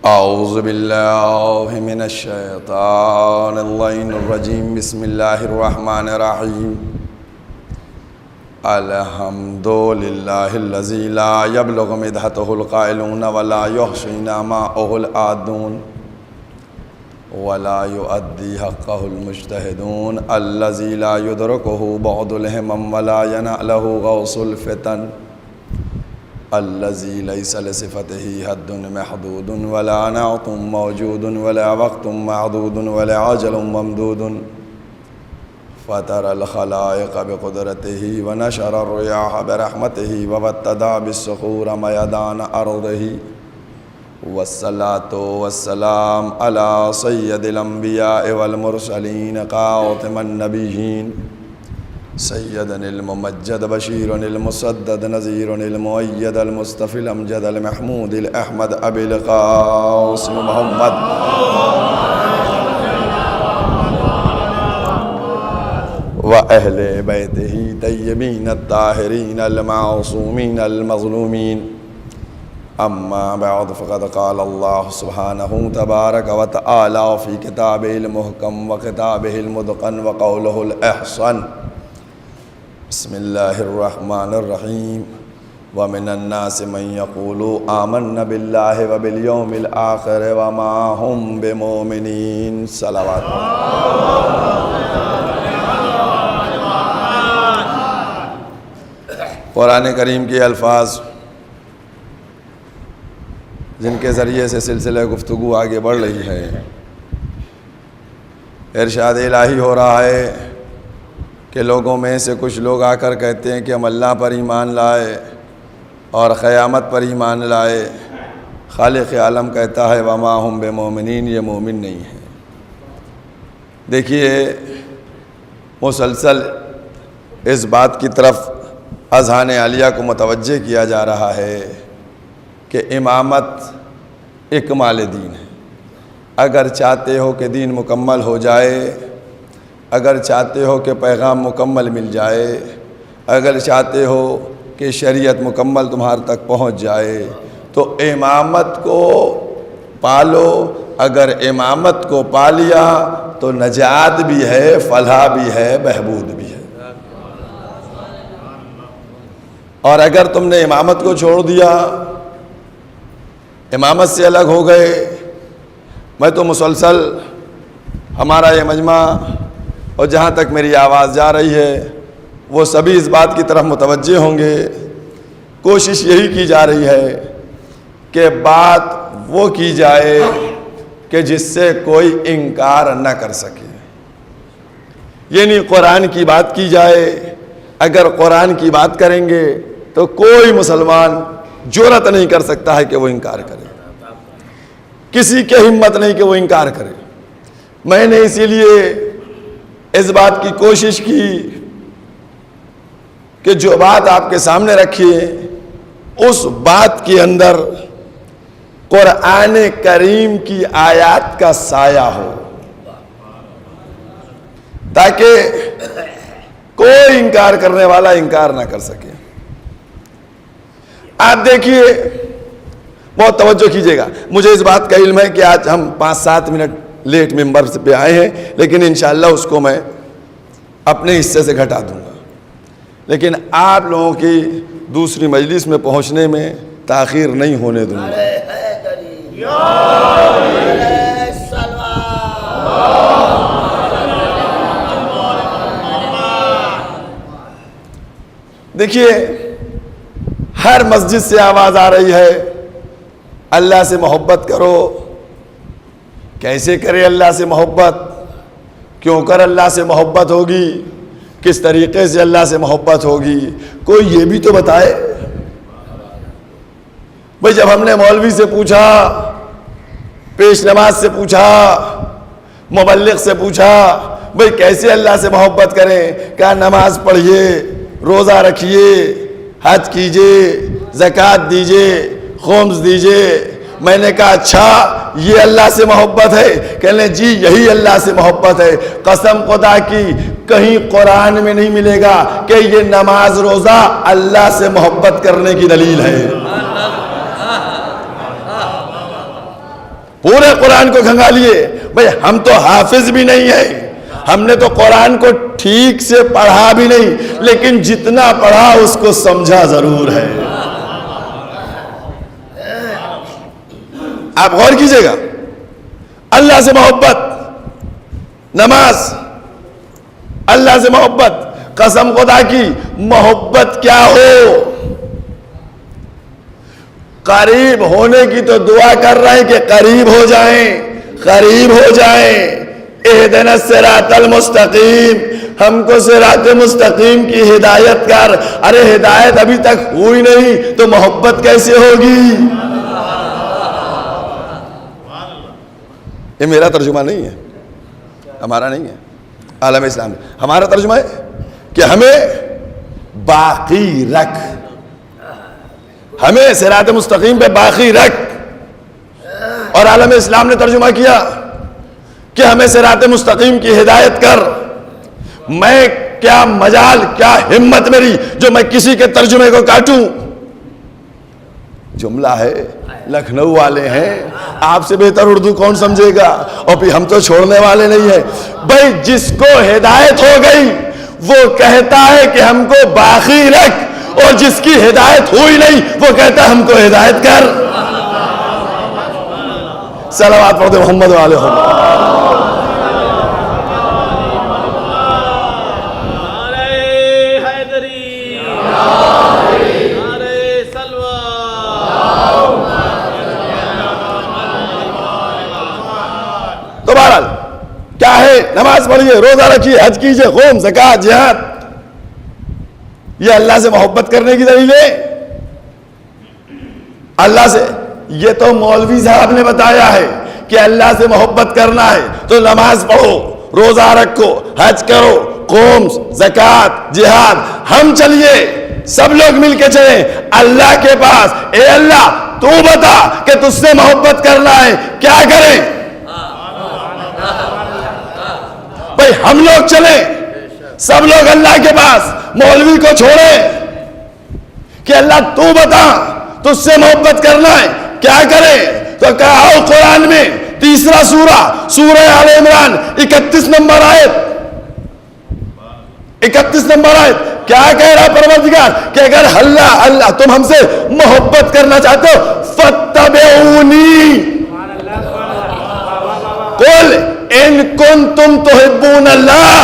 اعوذ باللہ من الشیطان اللعین الرجیم بسم اللہ الرحمن الرحیم الحمد للہ الذی لا یبلغ مدحتہ القائلون ولا یحصی نعماءہ العادون ولا یؤدی حقہ المجتہدون الذی لا یدرکہ بعد الہمم ولا ینالہ غوث الفتن الذي ليس لصفته حد محدود ولا نعت موجود ولا وقت معدود ولا عجل ممدود فطر الخلائق بقدرته ونشر الرياح برحمته وابتدى بالصخور ميدان أرضه والصلاة والسلام على سيد الأنبياء والمرسلين خاتم النبيين سيدنا الممجد بشير المسدد نذير المؤيد المصطفى الأمجد المحمود الأحمد أبي القاسم محمد وأهل بيته طيبين الطاهرين المعصومين المظلومين أما بعد فقد قال الله سبحانه تبارك وتعالى في كتابه المحكم وكتابه المتقن وقوله الأحسن بسم اللہ الرحمن الرحیم ومن الناس من يقول آمنا باللہ وبالیوم الآخر وما هم بمؤمنین صلوات قرآن کریم کے الفاظ جن کے ذریعے سے سلسلہ گفتگو آگے بڑھ رہی ہے، ارشاد الہی ہو رہا ہے کہ لوگوں میں سے کچھ لوگ آ کر کہتے ہیں کہ ہم اللہ پر ایمان لائے اور قیامت پر ایمان لائے۔ خالق عالم کہتا ہے وما ہم بمؤمنین، یہ مومن نہیں ہے۔ دیکھیے، مسلسل اس بات کی طرف اذہان عالیہ کو متوجہ کیا جا رہا ہے کہ امامت اکمال دین ہے۔ اگر چاہتے ہو کہ دین مکمل ہو جائے، اگر چاہتے ہو کہ پیغام مکمل مل جائے، اگر چاہتے ہو کہ شریعت مکمل تمہارے تک پہنچ جائے تو امامت کو پالو۔ اگر امامت کو پا لیا تو نجات بھی ہے، فلاح بھی ہے، بہبود بھی ہے۔ اور اگر تم نے امامت کو چھوڑ دیا، امامت سے الگ ہو گئے، میں تو مسلسل ہمارا یہ مجمع اور جہاں تک میری آواز جا رہی ہے وہ سبھی اس بات کی طرف متوجہ ہوں گے۔ کوشش یہی کی جا رہی ہے کہ بات وہ کی جائے کہ جس سے کوئی انکار نہ کر سکے، یعنی قرآن کی بات کی جائے۔ اگر قرآن کی بات کریں گے تو کوئی مسلمان جرأت نہیں کر سکتا ہے کہ وہ انکار کرے، کسی کی ہمت نہیں کہ وہ انکار کرے۔ میں نے اسی لیے اس بات کی کوشش کی کہ جو بات آپ کے سامنے رکھی ہے اس بات کے اندر قرآن کریم کی آیات کا سایہ ہو، تاکہ کوئی انکار کرنے والا انکار نہ کر سکے۔ آپ دیکھیے، بہت توجہ کیجئے گا، مجھے اس بات کا علم ہے کہ آج ہم 5-7 منٹ لیٹ ممبر پہ آئے ہیں، لیکن انشاءاللہ اس کو میں اپنے حصے سے گھٹا دوں گا، لیکن آپ لوگوں کی دوسری مجلس میں پہنچنے میں تاخیر نہیں ہونے دوں گا۔ دیکھیے، ہر مسجد سے آواز آ رہی ہے اللہ سے محبت کرو۔ کیسے کرے اللہ سے محبت؟ کیوں کر اللہ سے محبت ہوگی؟ کس طریقے سے اللہ سے محبت ہوگی؟ کوئی یہ بھی تو بتائے۔ بھئی جب ہم نے مولوی سے پوچھا، پیش نماز سے پوچھا، مبلغ سے پوچھا، بھئی کیسے اللہ سے محبت کریں؟ کہا نماز پڑھیے، روزہ رکھیے، حج کیجئے، زکوٰۃ دیجئے، خمس دیجئے۔ میں نے کہا اچھا یہ اللہ سے محبت ہے؟ کہنے جی یہی اللہ سے محبت ہے۔ قسم خدا کی کہیں قرآن میں نہیں ملے گا کہ یہ نماز روزہ اللہ سے محبت کرنے کی دلیل ہے۔ پورے قرآن کو کھنگالیے. بھئی ہم تو حافظ بھی نہیں ہیں, ہم نے تو قرآن کو ٹھیک سے پڑھا بھی نہیں, لیکن جتنا پڑھا اس کو سمجھا ضرور ہے. آپ غور کیجئے گا, اللہ سے محبت, نماز, اللہ سے محبت, قسم خدا کی محبت کیا ہو, قریب ہونے کی تو دعا کر رہے ہیں کہ قریب ہو جائیں, قریب ہو جائیں. اہدنا الصراط المستقیم, ہم کو صراط مستقیم کی ہدایت کر. ارے ہدایت ابھی تک ہوئی نہیں تو محبت کیسے ہوگی؟ یہ میرا ترجمہ نہیں ہے, ہمارا نہیں ہے, عالم اسلام. ہمارا ترجمہ ہے کہ ہمیں باقی رکھ, ہمیں صراط مستقیم پہ باقی رکھ. اور عالم اسلام نے ترجمہ کیا کہ ہمیں صراط مستقیم کی ہدایت کر. میں کیا مجال, کیا ہمت میری جو میں کسی کے ترجمے کو کاٹوں. جملہ ہے, لکھنؤ والے ہیں, آپ سے بہتر اردو کون سمجھے گا, اور پھر ہم تو چھوڑنے والے نہیں ہیں. بھائی جس کو ہدایت ہو گئی وہ کہتا ہے کہ ہم کو باقی رکھ, اور جس کی ہدایت ہوئی نہیں وہ کہتا ہے ہم کو ہدایت کر. صلوات پڑھتے محمد والے ہو. تو بہرحال کیا ہے, نماز پڑھیے, روزہ رکھیے, حج کیجیے, خوم, زکات, جہاد, یہ اللہ سے محبت کرنے کی دلیل ہے. اللہ سے, یہ تو مولوی صاحب نے بتایا ہے کہ اللہ سے محبت کرنا ہے تو نماز پڑھو, روزہ رکھو, حج کرو, قوم, زکات, جہاد. ہم چلیے سب لوگ مل کے چلیں اللہ کے پاس. اے اللہ تو بتا کہ تجھ سے محبت کرنا ہے, کیا کریں؟ بھائی ہم لوگ چلیں, سب لوگ اللہ کے پاس, مولوی کو چھوڑیں کہ اللہ تو بتا تجھ سے محبت کرنا ہے, کیا کریں؟ تو کہا آؤ قرآن میں تیسرا سورہ, سورہ آل عمران 31 نمبر آیت, 31 نمبر آیت. کیا کہہ رہا پروردگار کہ اگر اللہ تم ہم سے محبت کرنا چاہتے ہو فاتبعونی, قل ان کنتم تحبون اللہ,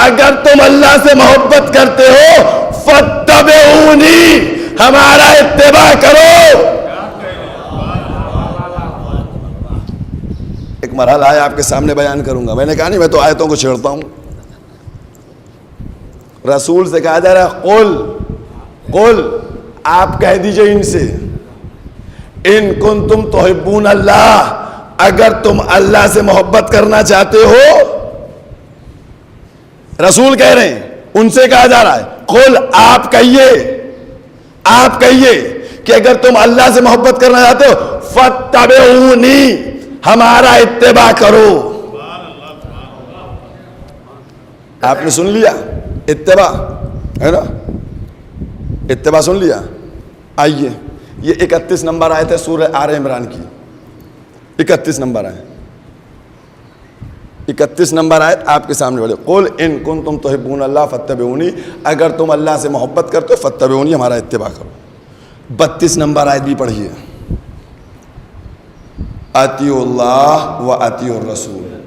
اگر تم اللہ سے محبت کرتے ہو فاتبعونی, ہمارا اتباع کرو. ایک مرحلہ ہے آپ کے سامنے بیان کروں گا. میں نے کہا نہیں میں تو آیتوں کو چھیڑتا ہوں. رسول سے کہا جا رہا ہے قل, آپ کہہ دیجئے ان سے, ان کنتم تحبون اللہ, اگر تم اللہ سے محبت کرنا چاہتے ہو. رسول کہہ رہے ہیں, ان سے کہا جا رہا ہے قل, آپ کہیے کہ اگر تم اللہ سے محبت کرنا چاہتے ہو فاتبعونی, ہمارا اتباع کرو. آپ نے سن لیا اتباع ہے نا, اتباع سن لیا. آئیے یہ 31 نمبر آیت ہے سورہ آل عمران کی, 31 نمبر آیت, 31 نمبر آیت آپ کے سامنے بڑھے. قل ان کنتم تحبون اللہ فاتبعونی, اگر تم اللہ سے محبت کرتے ہو فاتبعونی, ہمارا اتباع کرو. 32 نمبر آیت بھی پڑھیے, اطیعوا اللہ و اطیعوا الرسول,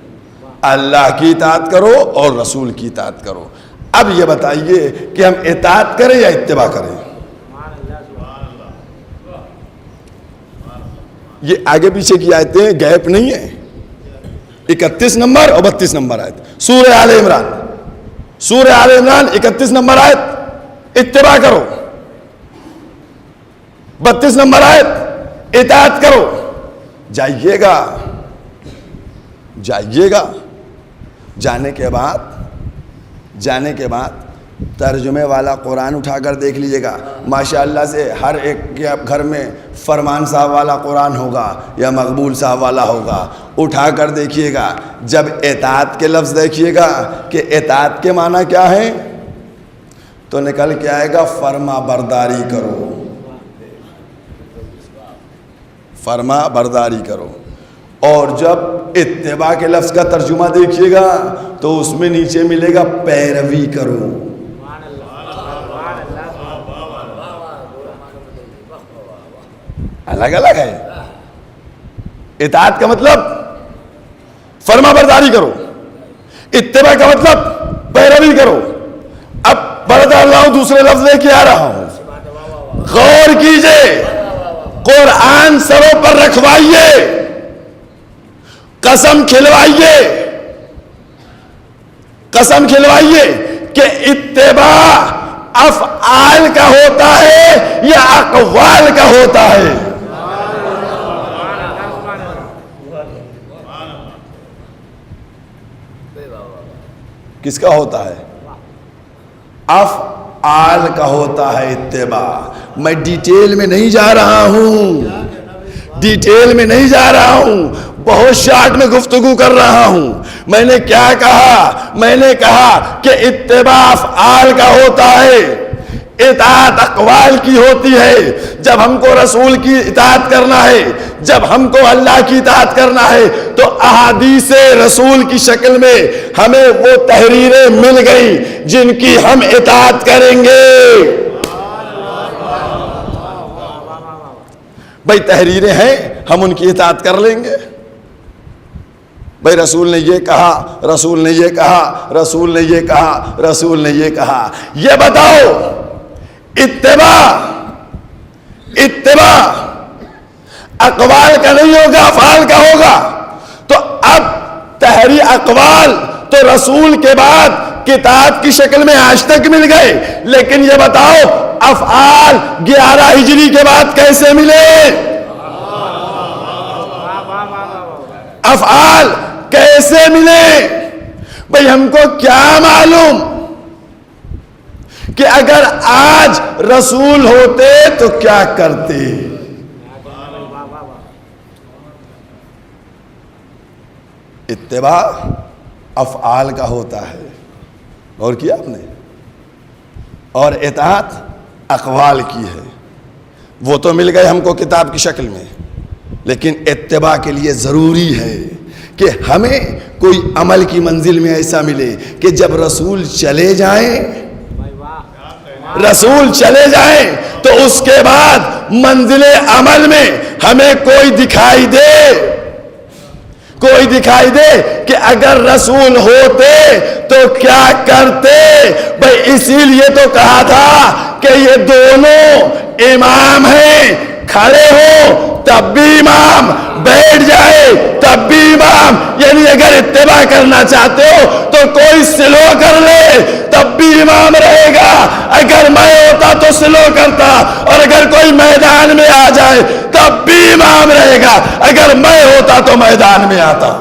اللہ کی اطاعت کرو اور رسول کی اطاعت کرو. اب یہ بتائیے کہ ہم اطاعت کریں یا اتباع کریں؟ یہ آگے پیچھے کی آیتیں گیپ نہیں ہے. 31 نمبر اور 32 نمبر آیت سورہ آل عمران, سورہ آل عمران 31 نمبر آیت اتباع کرو, 32 نمبر آیت اطاعت کرو. جائیے گا, جانے کے بعد ترجمے والا قرآن اٹھا کر دیکھ لیجئے گا. ماشاءاللہ سے ہر ایک کے گھر میں فرمان صاحب والا قرآن ہوگا یا مقبول صاحب والا ہوگا. اٹھا کر دیکھیے گا, جب اطاعت کے لفظ دیکھیے گا کہ اطاعت کے معنی کیا ہے تو نکل کے آئے گا فرما برداری کرو, فرما برداری کرو. اور جب اتباع کے لفظ کا ترجمہ دیکھیے گا تو اس میں نیچے ملے گا پیروی کرو. الگ الگ ہے. اطاعت کا مطلب فرما برداری کرو، اتباع کا مطلب پیروی کرو. اب بڑھتا اللہ دوسرے لفظ لے کے آ رہا ہوں، غور کیجئے. قرآن سروں پر رکھوائیے، قسم کھلوائیے کہ اتباع افعال کا ہوتا ہے یا اقوال کا ہوتا ہے. کس کا ہوتا ہے؟ افعال کا ہوتا ہے اتباع. میں ڈیٹیل میں نہیں جا رہا ہوں، بہت شارٹ میں گفتگو کر رہا ہوں. میں نے کیا کہا؟ میں نے کہا کہ اتباع افعال کا ہوتا ہے، اطاعت اقوال کی ہوتی ہے. جب ہم کو رسول کی اطاعت کرنا ہے، جب ہم کو اللہ کی اطاعت کرنا ہے تو احادیث رسول کی شکل میں ہمیں وہ تحریریں مل گئی جن کی ہم اطاعت کریں گے. بھائی تحریریں ہیں، ہم ان کی اطاعت کر لیں گے. بھائی رسول نے یہ کہا، رسول نے یہ کہا، رسول نے یہ کہا، رسول نے یہ کہا. یہ بتاؤ اتباع اقوال کا نہیں ہوگا، افعال کا ہوگا. تو اب تحریر اقوال تو رسول کے بعد کتاب کی شکل میں آج تک مل گئے، لیکن یہ بتاؤ افعال 11 ہجری کے بعد کیسے ملے؟ افعال کیسے ملے؟ بھئی ہم کو کیا معلوم کہ اگر آج رسول ہوتے تو کیا کرتے. اتباع افعال کا ہوتا ہے، غور کیا آپ نے، اور اطاعت اقوال کی ہے. وہ تو مل گئے ہم کو کتاب کی شکل میں، لیکن اتباع کے لیے ضروری ہے کہ ہمیں کوئی عمل کی منزل میں ایسا ملے کہ جب رسول چلے جائیں تو اس کے بعد منزل عمل میں ہمیں کوئی دکھائی دے کہ اگر رسول ہوتے تو کیا کرتے. بھئی اسی لیے تو کہا تھا کہ یہ دونوں امام ہیں، کھڑے ہو تب بھی امام، بیٹھ جائے تب بھی امام. یعنی اگر اتباع کرنا چاہتے ہو تو کوئی سلو کر لے تب بھی امام رہے گا. اگر میں ہوتا تو سلو کرتا، اور اگر کوئی میدان میں آ جائے تب بھی امام رہے گا. اگر میں ہوتا تو میدان میں آتا.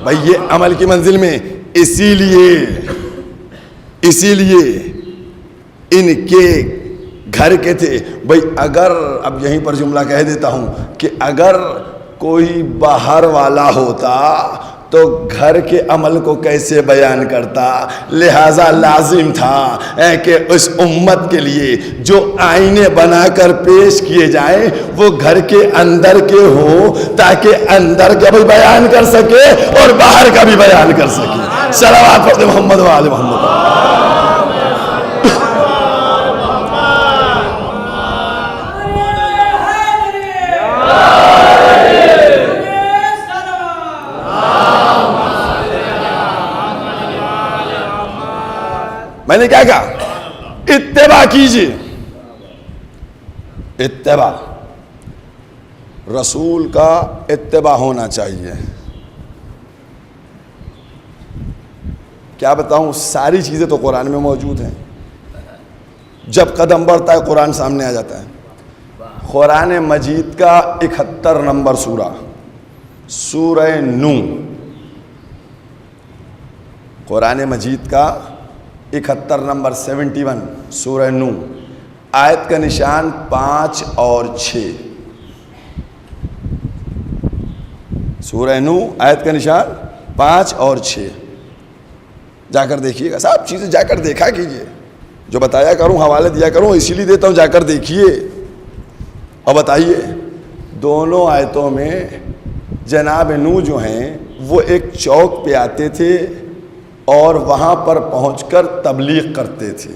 بھائی یہ عمل کی منزل میں اسی لیے ان کے گھر کے تھے. بھائی اگر اب یہیں پر جملہ کہہ دیتا ہوں کہ اگر کوئی باہر والا ہوتا تو گھر کے عمل کو کیسے بیان کرتا. لہذا لازم تھا کہ اس امت کے لیے جو آئینے بنا کر پیش کیے جائیں وہ گھر کے اندر کے ہوں، تاکہ اندر کا بھی بیان کر سکے اور باہر کا بھی بیان کر سکے. صلوات پڑھتے محمد و آل محمد. میں نے کیا کہا؟ اتباع کیجیے. اتباع رسول کا اتباع ہونا چاہیے. کیا بتاؤں، ساری چیزیں تو قرآن میں موجود ہیں. جب قدم بڑھتا ہے قرآن سامنے آ جاتا ہے. قرآن مجید کا 71 نمبر سورہ نو. قرآن مجید کا 71 نمبر 71 سورہ نو، آیت کا نشان 5 اور 6. سورہ نو آیت کا نشان 5 اور 6 جا کر دیکھیے گا. سب چیزیں جا کر دیکھا کیجیے. جو بتایا کروں حوالے دیا کروں اسی لیے دیتا ہوں, جا کر دیکھیے. اور بتائیے دونوں آیتوں میں جناب نو جو ہیں وہ ایک چوک پہ آتے تھے اور وہاں پر پہنچ کر تبلیغ کرتے تھے.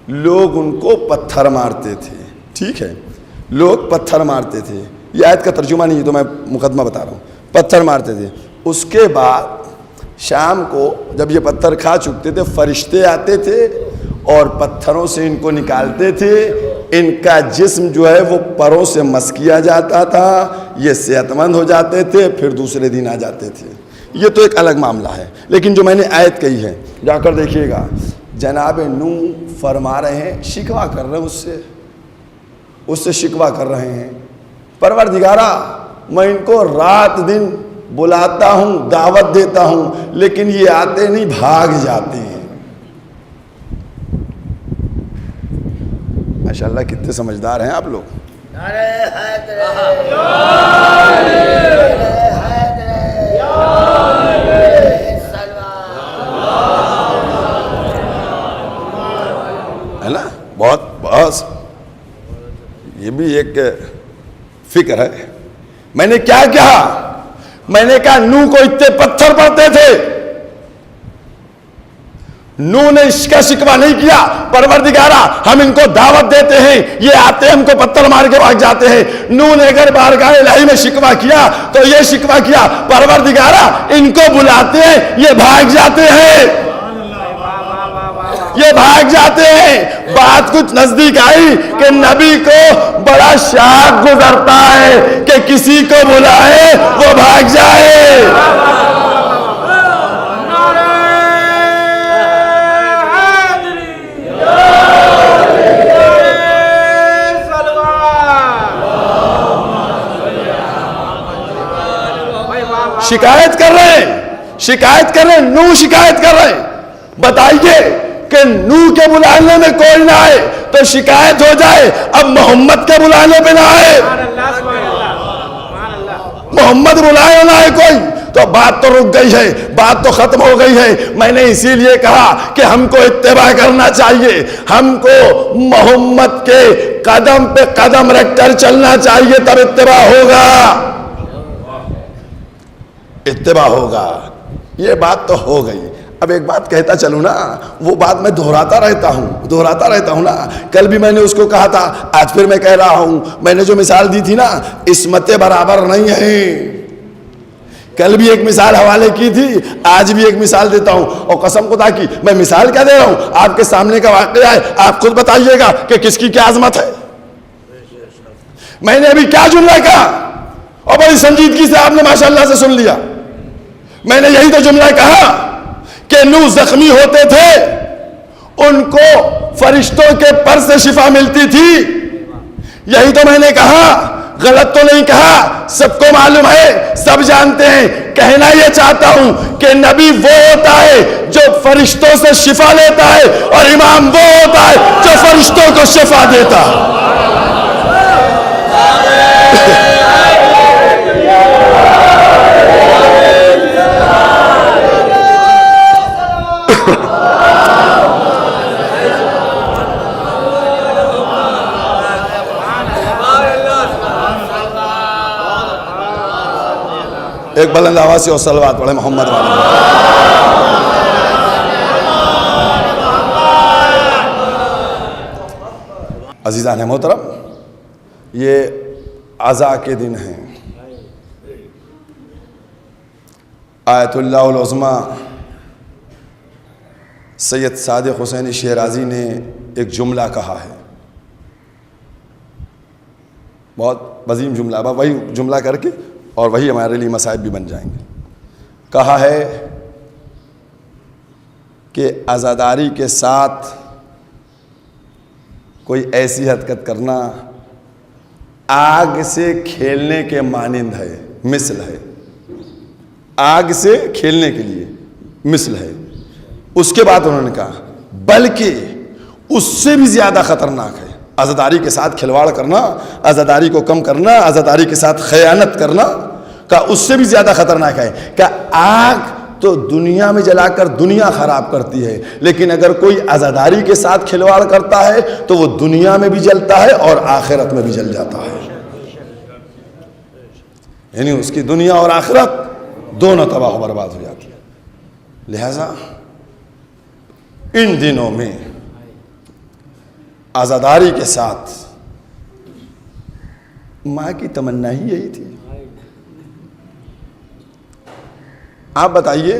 لوگ ان کو پتھر مارتے تھے. ٹھیک ہے, لوگ پتھر مارتے تھے. یہ آیت کا ترجمہ نہیں ہے تو میں مقدمہ بتا رہا ہوں. پتھر مارتے تھے. اس کے بعد شام کو جب یہ پتھر کھا چکتے تھے فرشتے آتے تھے اور پتھروں سے ان کو نکالتے تھے. ان کا جسم جو ہے وہ پروں سے مس کیا جاتا تھا, یہ صحت مند ہو جاتے تھے, پھر دوسرے دن آ جاتے تھے. یہ تو ایک الگ معاملہ ہے, لیکن جو میں نے آیت کہی ہے جا کر دیکھیے گا. جناب نو فرما رہے ہیں, شکوہ کر رہے ہیں اس سے شکوہ کر رہے ہیں, پروردگارا میں ان کو رات دن بلاتا ہوں, دعوت دیتا ہوں, لیکن یہ آتے نہیں, بھاگ جاتے ہیں. ماشاءاللہ کتنے سمجھدار ہیں آپ لوگ. ہے نا, بہت یہ بھی ایک فکر ہے. میں نے کیا کہا, میں نے کہا نو کو اتنے پتھر پڑتے تھے. نو نے اس کا شکوہ نہیں کیا, پروردگارا ہم ان کو دعوت دیتے ہیں, یہ آتے ہیں ہم کو پتھر مار کے بھاگ جاتے ہیں. نو نے اگر بارگاہ الہی میں شکوہ کیا تو یہ شکوہ کیا, پروردگارا ان کو بلاتے ہیں یہ بھاگ جاتے ہیں, یہ بھاگ جاتے ہیں. بات کچھ نزدیک آئی کہ نبی کو بڑا شاق گزرتا ہے کہ کسی کو بلائے وہ بھاگ جائے. شکایت کر رہے ہیں, نو شکایت کر رہے ہیں. بتائیے کہ نو کے بلانے میں کوئی نہ آئے تو شکایت ہو جائے, اب محمد کے بلانے پہ نہ آئے, محمد بلائے نہ آئے کوئی, تو بات تو رک گئی ہے, بات تو ختم ہو گئی ہے. میں نے اسی لیے کہا کہ ہم کو اتباع کرنا چاہیے, ہم کو محمد کے قدم پہ قدم رکھ کر چلنا چاہیے, تب اتباع ہوگا, اتباع ہوگا. یہ بات تو ہو گئی. اب ایک بات کہتا چلوں نا, وہ بات میں دہراتا رہتا ہوں نا. کل بھی میں نے اس کو کہا تھا, آج پھر میں کہہ رہا ہوں. میں نے جو مثال دی تھی نا, عصمتیں برابر نہیں ہیں. کل بھی ایک مثال حوالے کی تھی, آج بھی ایک مثال دیتا ہوں. اور قسم خدا کی میں مثال کیا دے رہا ہوں, آپ کے سامنے کا واقعہ ہے, آپ خود بتائیے گا کہ کس کی کیا عظمت ہے. میں نے ابھی کیا جملہ کہا اور بڑی سنجیدگی سے آپ نے ماشاءاللہ سے سن لیا. میں نے یہی تو جملہ کہا کہ نو زخمی ہوتے تھے, ان کو فرشتوں کے پر سے شفا ملتی تھی. یہی تو میں نے کہا, غلط تو نہیں کہا, سب کو معلوم ہے, سب جانتے ہیں. کہنا یہ چاہتا ہوں کہ نبی وہ ہوتا ہے جو فرشتوں سے شفا لیتا ہے, اور امام وہ ہوتا ہے جو فرشتوں کو شفا دیتا ہے. ایک بلند آواز سے اور صلوات پڑھے محمد والے. عزیزان محترم, یہ عزا کے دن ہیں. آیت اللہ العظمی سید صادق حسین شیرازی نے ایک جملہ کہا ہے, بہت عظیم جملہ. اب وہی جملہ کر کے اور وہی ہمارے لیے مصائب بھی بن جائیں گے. کہا ہے کہ عزاداری کے ساتھ کوئی ایسی حرکت کرنا آگ سے کھیلنے کے مانند ہے, مثل ہے. آگ سے کھیلنے کے لیے مثل ہے. اس کے بعد انہوں نے کہا بلکہ اس سے بھی زیادہ خطرناک ہے عزاداری کے ساتھ کھلواڑ کرنا, عزاداری کو کم کرنا, عزاداری کے ساتھ خیانت کرنا. کہا اس سے بھی زیادہ خطرناک ہے، کہا آگ تو دنیا میں جلا کر دنیا خراب کرتی ہے، لیکن اگر کوئی عزاداری کے ساتھ کھلواڑ کرتا ہے تو وہ دنیا میں بھی جلتا ہے اور آخرت میں بھی جل جاتا ہے، یعنی اس کی دنیا اور آخرت دونوں تباہ و برباد ہو جاتی ہے۔ لہذا ان دنوں میں عزاداری کے ساتھ ماں کی تمنا ہی یہی تھی۔ آپ بتائیے،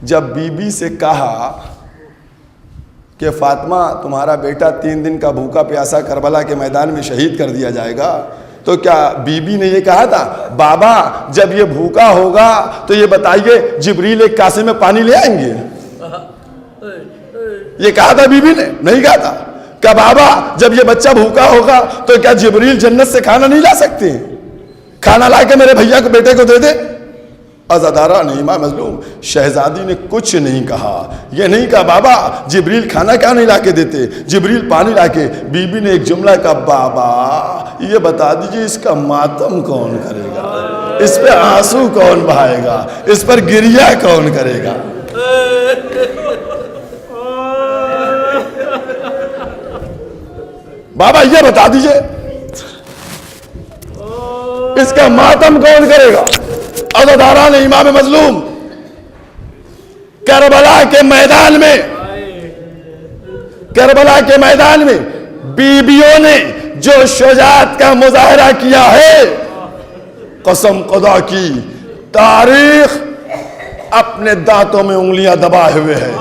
جب بی بی سے کہا کہ فاطمہ تمہارا بیٹا 3 دن کا بھوکا پیاسا کربلا کے میدان میں شہید کر دیا جائے گا، تو کیا بی بی نے یہ کہا تھا بابا جب یہ بھوکا ہوگا تو یہ بتائیے جبریل ایک کاسے میں پانی لے آئیں گے؟ یہ کہا تھا بی بی نے؟ نہیں کہا تھا۔ کہ بابا جب یہ بچہ بھوکا ہوگا تو کیا جبریل جنت سے کھانا نہیں لا سکتے؟ کھانا لا کے میرے بھیا کو بیٹے کو دے دے۔ عزادارہ نعیمہ مظلوم شہزادی نے کچھ نہیں کہا، یہ نہیں کہا بابا جبریل کھانا کیا نہیں لا کے دیتے، جبریل پانی لا کے۔ بی بی نے ایک جملہ کہا بابا یہ بتا دیجئے اس کا ماتم کون کرے گا، اس پہ آنسو کون بہائے گا، اس پر گریہ کون کرے گا؟ بابا یہ بتا دیجئے اس کا ماتم کون کرے گا؟ عزاداران امام مظلوم کربلا کے میدان میں بیبیوں نے جو شجاعت کا مظاہرہ کیا ہے، قسم خدا کی تاریخ اپنے دانتوں میں انگلیاں دبائے ہوئے ہے۔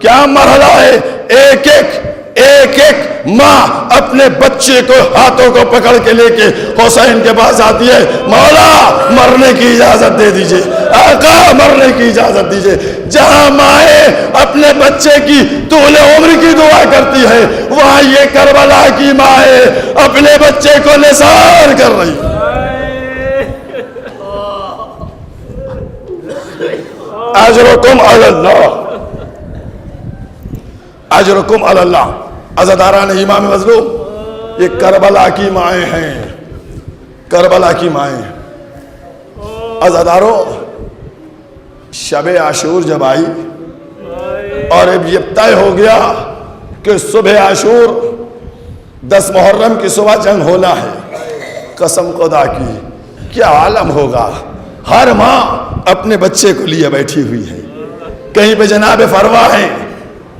کیا مرحلہ ہے، ایک ایک ماں اپنے بچے کو ہاتھوں کو پکڑ کے لے کے حسین کے پاس آتی ہے، مولا مرنے کی اجازت دے دیجئے، آقا مرنے کی اجازت دیجئے۔ جہاں مائیں اپنے بچے کی طول عمر کی دعا کرتی ہے، وہاں یہ کربلا کی مائیں اپنے بچے کو نثار کر رہی ہے۔ اجرکم علی اللہ، اجرکم علی اللہ۔ عزاداران امام مظلوم یہ کربلا کی مائیں ہیں، کربلا کی مائیں۔ عزاداروں شب عاشور جب آئی اور اب یہ طے ہو گیا کہ صبح عاشور 10 محرم کی صبح جنگ ہونا ہے، قسم خدا کی کیا عالم ہوگا۔ ہر ماں اپنے بچے کو لیے بیٹھی ہوئی ہے، کہیں پہ جناب فروا ہیں،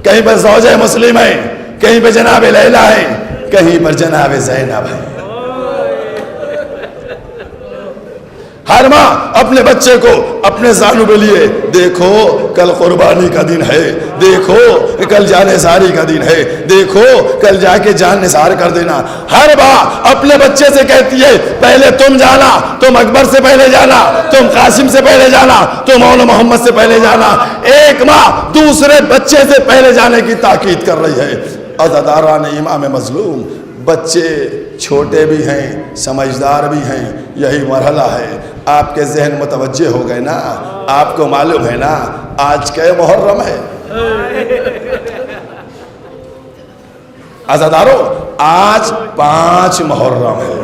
کہیں پر زوجہ مسلم ہیں، کہیں پہ جناب لیلا ہیں، کہیں پر جناب زینب ہیں۔ ہر ماں اپنے بچے کو اپنے زانوں پہ لیے، دیکھو کل قربانی کا دن ہے، دیکھو کل جان نثاری کا دن ہے، دیکھو کل جا کے جان نثار کر دینا۔ ہر ماں اپنے بچے سے کہتی ہے پہلے تم جانا، تم اکبر سے پہلے جانا، تم قاسم سے پہلے جانا، تم مولا محمد سے پہلے جانا۔ ایک ماں دوسرے بچے سے پہلے جانے کی تاکید کر رہی ہے۔ عزاداران امام مظلوم بچے چھوٹے بھی ہیں، سمجھدار بھی ہیں، یہی مرحلہ ہے۔ آپ کے ذہن متوجہ ہو گئے نا، آپ کو معلوم ہے نا آج کیا محرم ہے؟ عزاداروں آج 5 محرم ہے،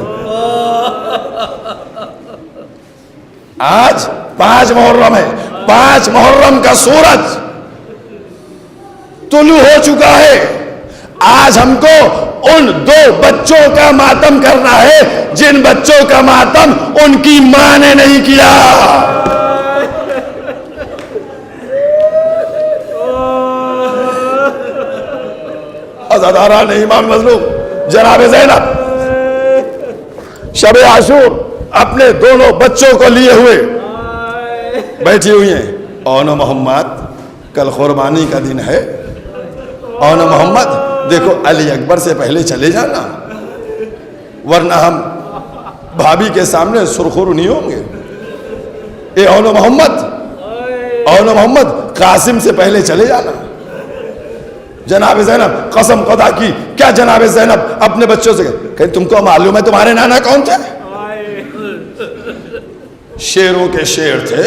آج 5 محرم ہے۔ 5 محرم کا سورج طلوع ہو چکا ہے۔ آج ہم کو ان 2 بچوں کا ماتم کرنا ہے جن بچوں کا ماتم ان کی ماں نے نہیں کیا۔ عزاداران امام مظلوم جناب زینب شب عاشور اپنے دونوں بچوں کو لیے ہوئے بیٹھی ہوئی ہیں۔ اون محمد کل قربانی کا دن ہے، اون محمد دیکھو علی اکبر سے پہلے چلے جانا ورنہ ہم بھابھی کے سامنے سرخرو نہیں ہوں گے۔ اے اون محمد قاسم سے پہلے چلے جانا۔ جناب زینب قسم خدا کی کیا جناب زینب اپنے بچوں سے کہ تم کو معلوم ہے تمہارے نانا کون تھے؟ شیروں کے شیر تھے،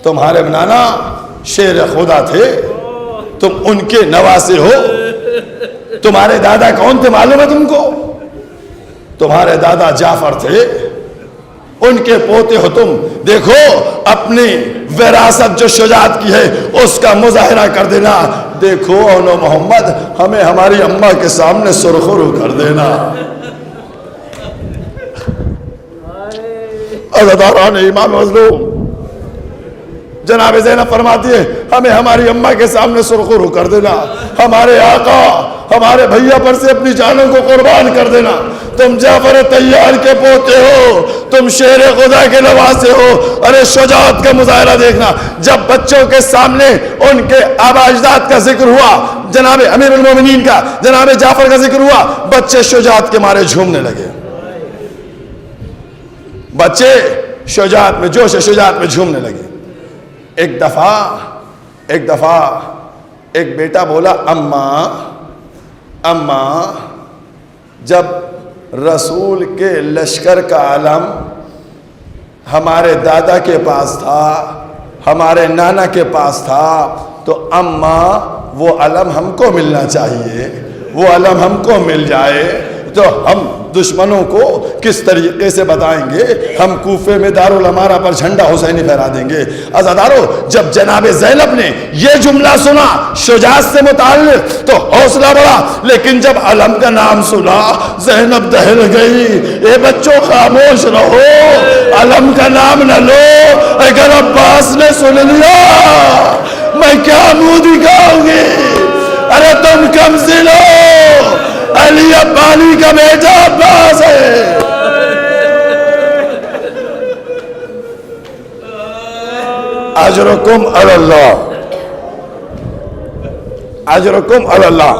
تمہارے نانا شیر خدا تھے، تم ان کے نواسے ہو۔ تمہارے دادا کون تھے معلوم ہے تم کو؟ تمہارے دادا جعفر تھے، ان کے پوتے ہو تم، دیکھو اپنی وراثت جو شجاعت کی ہے اس کا مظاہرہ کر دینا، دیکھو اونو محمد ہمیں ہماری اماں کے سامنے سرخرو کر دینا۔ عزاداران امام مظلوم، جناب زینب فرماتی ہے ہمیں ہماری اماں کے سامنے سرخرو کر دینا، ہمارے آقا ہمارے بھیا پر سے اپنی جانوں کو قربان کر دینا، تم جعفر طیار کے پوتے ہو، تم شیر خدا کے نواسے ہو، ارے شجاعت کا مظاہرہ دیکھنا۔ جب بچوں کے سامنے ان کے آبا اجداد کا ذکر ہوا، جناب امیر المومنین کا، جناب جعفر کا ذکر ہوا، بچے شجاعت کے مارے جھومنے لگے، بچے شجاعت میں، جوش شجاعت میں جھومنے لگے۔ ایک دفعہ ایک بیٹا بولا اماں جب رسول کے لشکر کا علم ہمارے دادا کے پاس تھا، ہمارے نانا کے پاس تھا، تو اماں وہ علم ہم کو ملنا چاہیے، وہ علم ہم کو مل جائے تو ہم دشمنوں کو کس طریقے سے بتائیں گے، ہم کوفے میں دارالامارہ پر جھنڈا حسینی پھہرا دیں گے۔ عزادارو جب جناب زینب نے یہ جملہ سنا شجاعت سے متعلق تو حوصلہ بڑھا، لیکن جب علم کا نام سنا زینب دہل گئی۔ اے بچوں خاموش رہو، علم کا نام نہ لو، اگر عباس نے سن لیا میں کیا منہ دکھاؤں گی؟ ارے تم کمزل ہو، علی ابانی کا بیٹا عباس ہے۔ اجرکم علی اللہ، اجرکم علی اللہ۔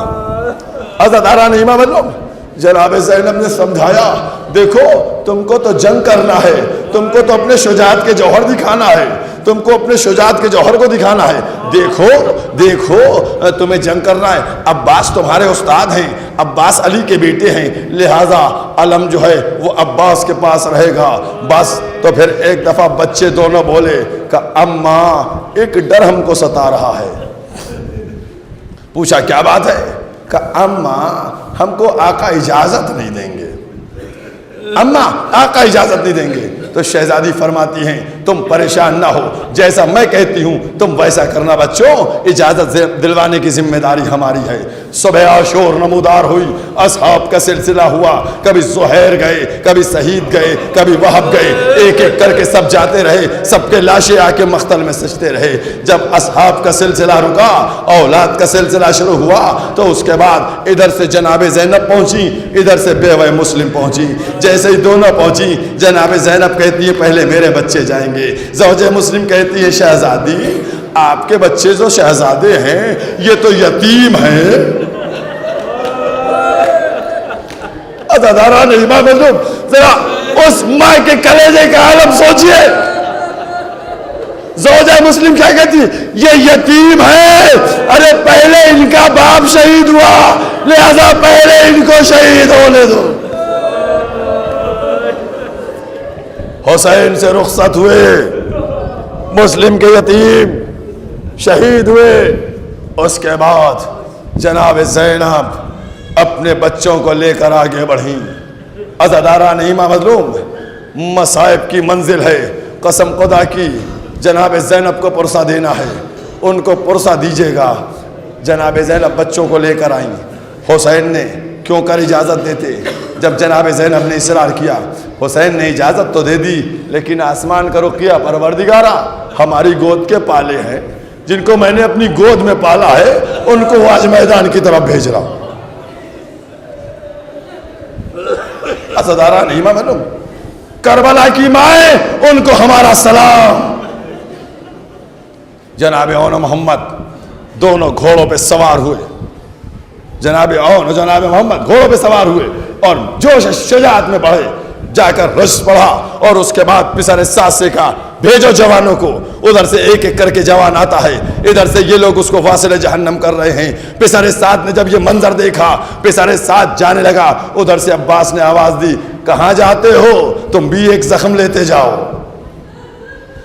عزاداران امام علم، جناب زینب نے سمجھایا دیکھو تم کو تو جنگ کرنا ہے، تم کو تو اپنے شجاعت کے جوہر دکھانا ہے، تم کو اپنے شجاعت کے جوہر کو دکھانا ہے، دیکھو تمہیں جنگ کرنا ہے، عباس تمہارے استاد ہیں، عباس علی کے بیٹے ہیں، لہٰذا علم جو ہے وہ عباس کے پاس رہے گا بس۔ تو پھر ایک دفعہ بچے دونوں بولے کہ اماں ایک ڈر ہم کو ستا رہا ہے۔ پوچھا کیا بات ہے؟ کہ اماں ہم کو آقا اجازت نہیں دیں گے، اماں آقا اجازت نہیں دیں گے۔ تو شہزادی فرماتی ہیں تم پریشان نہ ہو، جیسا میں کہتی ہوں تم ویسا کرنا بچوں، اجازت دلوانے کی ذمہ داری ہماری ہے۔ صبح عاشور نمودار ہوئی، اصحاب کا سلسلہ ہوا، کبھی زہیر گئے، کبھی سعید گئے، کبھی وہب گئے، ایک ایک کر کے سب جاتے رہے، سب کے لاشیں آ کے مقتل میں سجتے رہے۔ جب اصحاب کا سلسلہ رکا، اولاد کا سلسلہ شروع ہوا، تو اس کے بعد ادھر سے جناب زینب پہنچی، ادھر سے بیوہ مسلم پہنچی۔ جیسے ہی دونوں پہنچی، جناب زینب کہتی ہے پہلے میرے بچے جائیں گے، زوجہ مسلم کہتی ہے شہزادی آپ کے بچے جو شہزادے ہیں یہ تو یتیم ہیں۔ عزاداران امام علم، ذرا اس ماں کے کلیجے کا عالم سوچئے، زوجہ مسلم کیا کہتی ہے یہ یتیم ہے، ارے پہلے ان کا باپ شہید ہوا لہذا پہلے ان کو شہید ہونے دو۔ حسین سے رخصت ہوئے، مسلم کے یتیم شہید ہوئے، اس کے بعد جناب زینب اپنے بچوں کو لے کر آگے بڑھیں۔ عزاداران امام مظلوم، مصائب کی منزل ہے، قسم خدا کی جناب زینب کو پرسہ دینا ہے، ان کو پرسہ دیجیے گا۔ جناب زینب بچوں کو لے کر آئیں، حسین نے کیوں کر اجازت دیتے؟ جب جناب زینب نے اصرار کیا، حسین نے اجازت تو دے دی لیکن آسمان کا رخ کیا، پروردگارا ہماری گود کے پالے ہیں، جن کو میں نے اپنی گود میں پالا ہے ان کو آج میدان کی طرف بھیج رہا ہوں۔ عزاداران امام علم، کربلا کی مائیں ان کو ہمارا سلام۔ جناب اون و محمد دونوں گھوڑوں پہ سوار ہوئے، جناب اون اور جناب محمد گھوڑوں پہ سوار ہوئے اور جوش شجاعت میں بڑھے، جا کر رشت پڑھا اور اس کے بعد پسر سات سے کہا بھیجو جوانوں کو۔ ادھر سے ایک ایک کر کے جوان آتا ہے، ادھر سے یہ لوگ اس کو واصل جہنم کر رہے ہیں۔ پسر سات نے جب یہ منظر دیکھا، پسر سات جانے لگا، ادھر سے عباس نے آواز دی کہاں جاتے ہو؟ تم بھی ایک زخم لیتے جاؤ،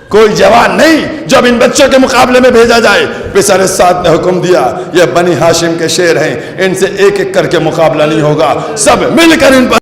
کوئی جوان نہیں جو اب ان بچوں کے مقابلے میں بھیجا جائے۔ پسر سات نے حکم دیا یہ بنی ہاشم کے شیر ہیں، ان سے ایک ایک کر کے مقابلہ نہیں ہوگا، سب مل کر ان پر